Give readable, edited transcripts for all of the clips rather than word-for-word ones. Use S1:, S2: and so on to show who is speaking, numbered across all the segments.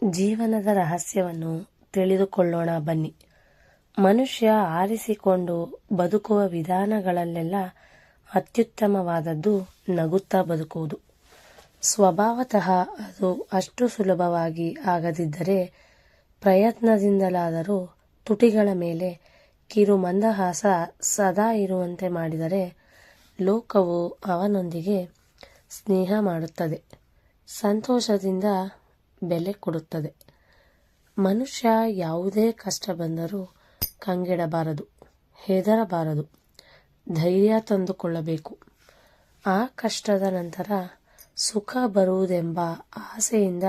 S1: ಜೀವನದ ರಹಸ್ಯವನ್ನು ತಿಳಿದುಕೊಳ್ಳೋಣ ಬನ್ನಿ. ಮನುಷ್ಯ ಆರಿಸಿಕೊಂಡು ಬದುಕುವ ವಿಧಾನಗಳಲ್ಲೆಲ್ಲ ಅತ್ಯುತ್ತಮವಾದದ್ದು ನಗುತ್ತಾ ಬದುಕುವುದು. ಸ್ವಭಾವತಃ ಅದು ಅಷ್ಟು ಸುಲಭವಾಗಿ ಆಗದಿದ್ದರೆ ಪ್ರಯತ್ನದಿಂದಲಾದರೂ ತುಟಿಗಳ ಮೇಲೆ ಕಿರು ಮಂದಹಾಸ ಸದಾ ಇರುವಂತೆ ಮಾಡಿದರೆ ಲೋಕವು ಅವನೊಂದಿಗೆ ಸ್ನೇಹ ಮಾಡುತ್ತದೆ, ಸಂತೋಷದಿಂದ ಬೆಲೆ ಕೊಡುತ್ತದೆ. ಮನುಷ್ಯ ಯಾವುದೇ ಕಷ್ಟ ಬಂದರೂ ಕಂಗೆಡಬಾರದು, ಹೆದರಬಾರದು, ಧೈರ್ಯ ತಂದುಕೊಳ್ಳಬೇಕು. ಆ ಕಷ್ಟದ ನಂತರ ಸುಖ ಬರುವುದೆಂಬ ಆಸೆಯಿಂದ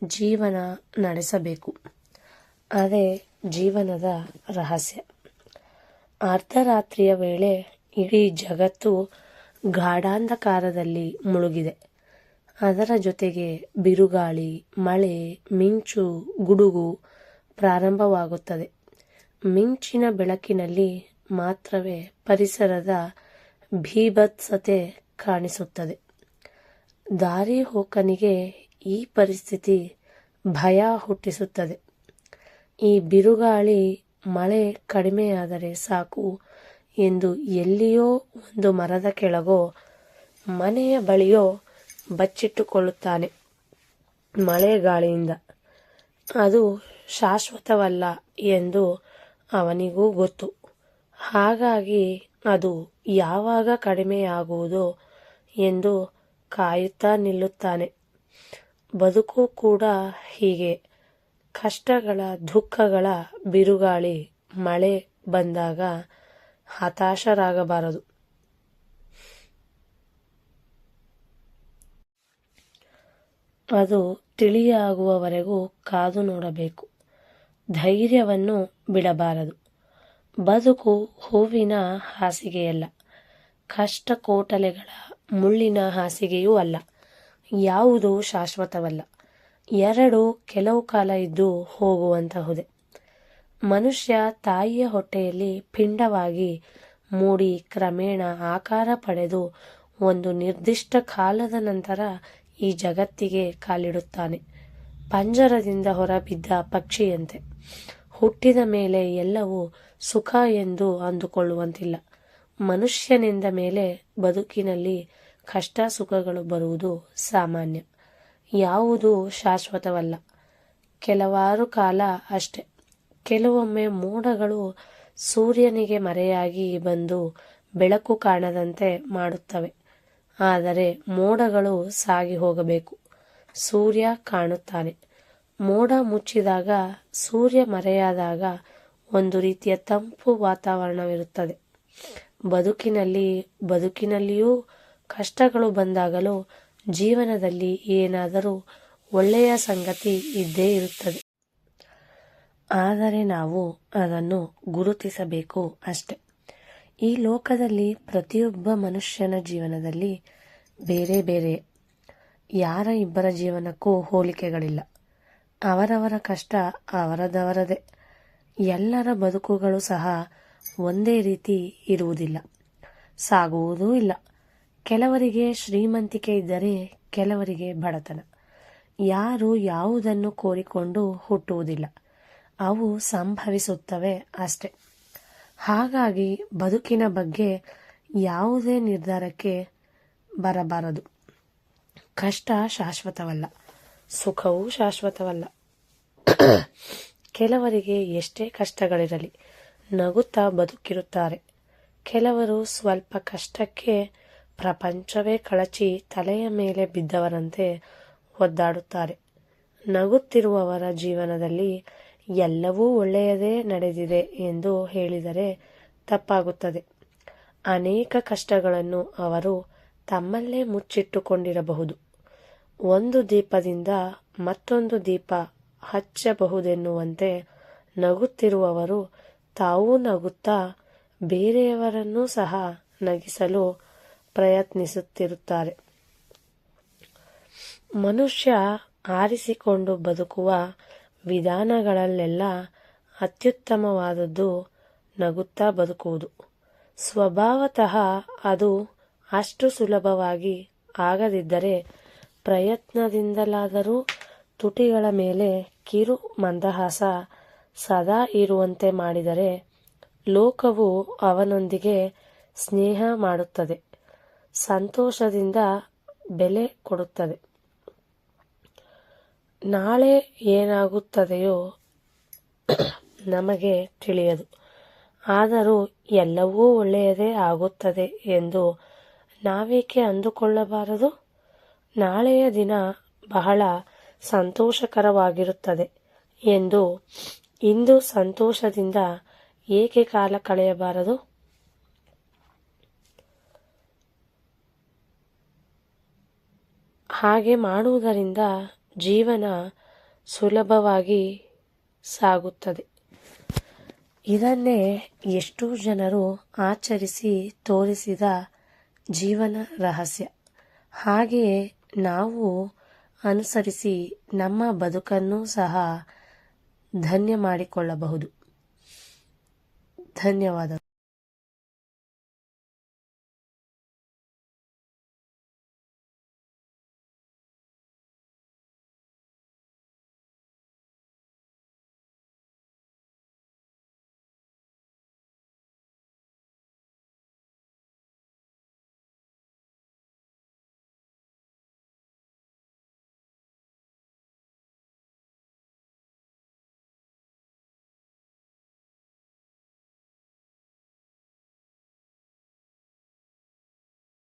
S1: ಜೀವನ ನಡೆಸಬೇಕು. ಅದೇ ಜೀವನದ ರಹಸ್ಯ. ಅರ್ಧರಾತ್ರಿಯ ವೇಳೆ ಇಡೀ ಜಗತ್ತು ಗಾಢಾಂಧಕಾರದಲ್ಲಿ ಮುಳುಗಿದೆ. ಅದರ ಜೊತೆಗೆ ಬಿರುಗಾಳಿ, ಮಳೆ, ಮಿಂಚು, ಗುಡುಗು ಪ್ರಾರಂಭವಾಗುತ್ತದೆ. ಮಿಂಚಿನ ಬೆಳಕಿನಲ್ಲಿ ಮಾತ್ರವೇ ಪರಿಸರದ ಭೀಭತ್ಸತೆ ಕಾಣಿಸುತ್ತದೆ. ದಾರಿ ಹೋಕನಿಗೆ ಈ ಪರಿಸ್ಥಿತಿ ಭಯ ಹುಟ್ಟಿಸುತ್ತದೆ. ಈ ಬಿರುಗಾಳಿ, ಮಳೆ ಕಡಿಮೆಯಾದರೆ ಸಾಕು ಎಂದು ಎಲ್ಲಿಯೋ ಒಂದು ಮರದ ಕೆಳಗೋ ಮನೆಯ ಬಳಿಯೋ ಬಚ್ಚಿಟ್ಟುಕೊಳ್ಳುತ್ತಾನೆ ಮಳೆಗಾಳಿಯಿಂದ. ಅದು ಶಾಶ್ವತವಲ್ಲ ಎಂದು ಅವನಿಗೂ ಗೊತ್ತು. ಹಾಗಾಗಿ ಅದು ಯಾವಾಗ ಕಡಿಮೆಯಾಗುವುದೋ ಎಂದು ಕಾಯುತ್ತಾ ನಿಲ್ಲುತ್ತಾನೆ. ಬದುಕು ಕೂಡ ಹೀಗೆ. ಕಷ್ಟಗಳ, ದುಃಖಗಳ ಬಿರುಗಾಳಿ, ಮಳೆ ಬಂದಾಗ ಹತಾಶರಾಗಬಾರದು. ಅದು ತಿಳಿಯಾಗುವವರೆಗೂ ಕಾದು ನೋಡಬೇಕು. ಧೈರ್ಯವನ್ನು ಬಿಡಬಾರದು. ಬದುಕು ಹೂವಿನ ಹಾಸಿಗೆಯಲ್ಲ, ಕಷ್ಟ ಕೋಟಲೆಗಳ ಮುಳ್ಳಿನ ಹಾಸಿಗೆಯೂ ಅಲ್ಲ. ಯಾವುದೂ ಶಾಶ್ವತವಲ್ಲ. ಎರಡೂ ಕೆಲವು ಕಾಲ ಇದ್ದು ಹೋಗುವಂತಹುದೇ. ಮನುಷ್ಯ ತಾಯಿಯ ಹೊಟ್ಟೆಯಲ್ಲಿ ಪಿಂಡವಾಗಿ ಮೂಡಿ ಕ್ರಮೇಣ ಆಕಾರ ಪಡೆದು ಒಂದು ನಿರ್ದಿಷ್ಟ ಕಾಲದ ನಂತರ ಈ ಜಗತ್ತಿಗೆ ಕಾಲಿಡುತ್ತಾನೆ. ಪಂಜರದಿಂದ ಹೊರಬಿದ್ದ ಪಕ್ಷಿಯಂತೆ. ಹುಟ್ಟಿದ ಮೇಲೆ ಎಲ್ಲವೂ ಸುಖ ಎಂದು ಅಂದುಕೊಳ್ಳುವಂತಿಲ್ಲ. ಮನುಷ್ಯನೆಂದ ಮೇಲೆ ಬದುಕಿನಲ್ಲಿ ಕಷ್ಟ ಸುಖಗಳು ಬರುವುದು ಸಾಮಾನ್ಯ. ಯಾವುದೂ ಶಾಶ್ವತವಲ್ಲ. ಕೆಲವಾರು ಕಾಲ ಅಷ್ಟೆ. ಕೆಲವೊಮ್ಮೆ ಮೋಡಗಳು ಸೂರ್ಯನಿಗೆ ಮರೆಯಾಗಿ ಬಂದು ಬೆಳಕು ಕಾಣದಂತೆ ಮಾಡುತ್ತವೆ. ಆದರೆ ಮೋಡಗಳು ಸಾಗಿ ಹೋಗಬೇಕು. ಸೂರ್ಯ ಕಾಣುತ್ತಾನೆ. ಮೋಡ ಮುಚ್ಚಿದಾಗ, ಸೂರ್ಯ ಮರೆಯಾದಾಗ ಒಂದು ರೀತಿಯ ತಂಪು ವಾತಾವರಣವಿರುತ್ತದೆ. ಬದುಕಿನಲ್ಲಿಯೂ ಕಷ್ಟಗಳು ಬಂದಾಗಲೂ ಜೀವನದಲ್ಲಿ ಏನಾದರೂ ಒಳ್ಳೆಯ ಸಂಗತಿ ಇದ್ದೇ ಇರುತ್ತದೆ. ಆದರೆ ನಾವು ಅದನ್ನು ಗುರುತಿಸಬೇಕು ಅಷ್ಟೆ. ಈ ಲೋಕದಲ್ಲಿ ಪ್ರತಿಯೊಬ್ಬ ಮನುಷ್ಯನ ಜೀವನದಲ್ಲಿ ಬೇರೆ ಬೇರೆ. ಯಾರ ಇಬ್ಬರ ಜೀವನಕ್ಕೂ ಹೋಲಿಕೆಗಳಿಲ್ಲ. ಅವರವರ ಕಷ್ಟ ಅವರದವರದೇ. ಎಲ್ಲರ ಬದುಕುಗಳು ಸಹ ಒಂದೇ ರೀತಿ ಇರುವುದಿಲ್ಲ, ಸಾಗುವುದೂ ಇಲ್ಲ. ಕೆಲವರಿಗೆ ಶ್ರೀಮಂತಿಕೆ ಇದ್ದರೆ ಕೆಲವರಿಗೆ ಬಡತನ. ಯಾರು ಯಾವುದನ್ನು ಕೋರಿಕೊಂಡು ಹುಟ್ಟುವುದಿಲ್ಲ, ಅವು ಸಂಭವಿಸುತ್ತವೆ ಅಷ್ಟೆ. ಹಾಗಾಗಿ ಬದುಕಿನ ಬಗ್ಗೆ ಯಾವುದೇ ನಿರ್ಧಾರಕ್ಕೆ ಬರಬಾರದು. ಕಷ್ಟ ಶಾಶ್ವತವಲ್ಲ, ಸುಖವೂ ಶಾಶ್ವತವಲ್ಲ. ಕೆಲವರಿಗೆ ಎಷ್ಟೇ ಕಷ್ಟಗಳಿರಲಿ ನಗುತ್ತಾ ಬದುಕಿರುತ್ತಾರೆ. ಕೆಲವರು ಸ್ವಲ್ಪ ಕಷ್ಟಕ್ಕೆ ಪ್ರಪಂಚವೇ ಕಳಚಿ ತಲೆಯ ಮೇಲೆ ಬಿದ್ದವರಂತೆ ಒದ್ದಾಡುತ್ತಾರೆ. ನಗುತ್ತಿರುವವರ ಜೀವನದಲ್ಲಿ ಎಲ್ಲವೂ ಒಳ್ಳೆಯದೇ ನಡೆದಿದೆ ಎಂದು ಹೇಳಿದರೆ ತಪ್ಪಾಗುತ್ತದೆ. ಅನೇಕ ಕಷ್ಟಗಳನ್ನು ಅವರು ತಮ್ಮಲ್ಲೇ ಮುಚ್ಚಿಟ್ಟುಕೊಂಡಿರಬಹುದು. ಒಂದು ದೀಪದಿಂದ ಮತ್ತೊಂದು ದೀಪ ಹಚ್ಚಬಹುದೆನ್ನುವಂತೆ ನಗುತ್ತಿರುವವರು ತಾವೂ ನಗುತ್ತಾ ಬೇರೆಯವರನ್ನೂ ಸಹ ನಗಿಸಲು ಪ್ರಯತ್ನಿಸುತ್ತಿರುತ್ತಾರೆ. ಮನುಷ್ಯ ಆರಿಸಿಕೊಂಡು ಬದುಕುವ ವಿಧಾನಗಳಲ್ಲೆಲ್ಲ ಅತ್ಯುತ್ತಮವಾದದ್ದು ನಗುತ್ತಾ ಬದುಕುವುದು. ಸ್ವಭಾವತಃ ಅದು ಅಷ್ಟು ಸುಲಭವಾಗಿ ಆಗದಿದ್ದರೆ ಪ್ರಯತ್ನದಿಂದಲಾದರೂ ತುಟಿಗಳ ಮೇಲೆ ಕಿರು ಮಂದಹಾಸ ಸದಾ ಇರುವಂತೆ ಮಾಡಿದರೆ ಲೋಕವು ಅವನೊಂದಿಗೆ ಸ್ನೇಹ ಮಾಡುತ್ತದೆ, ಸಂತೋಷದಿಂದ ಬೆಲೆ ಕೊಡುತ್ತದೆ. ನಾಳೆ ಏನಾಗುತ್ತದೆಯೋ ನಮಗೆ ತಿಳಿಯದು, ಆದರೂ ಎಲ್ಲವೂ ಒಳ್ಳೆಯದೇ ಆಗುತ್ತದೆ ಎಂದು ನಾವೇಕೆ ಅಂದುಕೊಳ್ಳಬಾರದು? ನಾಳೆಯ ದಿನ ಬಹಳ ಸಂತೋಷಕರವಾಗಿರುತ್ತದೆ ಎಂದು ಇಂದು ಸಂತೋಷದಿಂದ ಏಕೆ ಕಾಲ ಕಳೆಯಬಾರದು? ಹಾಗೆ ಮಾಡುವುದರಿಂದ ಜೀವನ ಸುಲಭವಾಗಿ ಸಾಗುತ್ತದೆ. ಇದನ್ನೇ ಎಷ್ಟೋ ಜನರು ಆಚರಿಸಿ ತೋರಿಸಿದ ಜೀವನ ರಹಸ್ಯ. ಹಾಗೆಯೇ ನಾವು ಅನುಸರಿಸಿ ನಮ್ಮ ಬದುಕನ್ನು ಸಹ ಧನ್ಯ ಮಾಡಿಕೊಳ್ಳಬಹುದು. ಧನ್ಯವಾದಗಳು.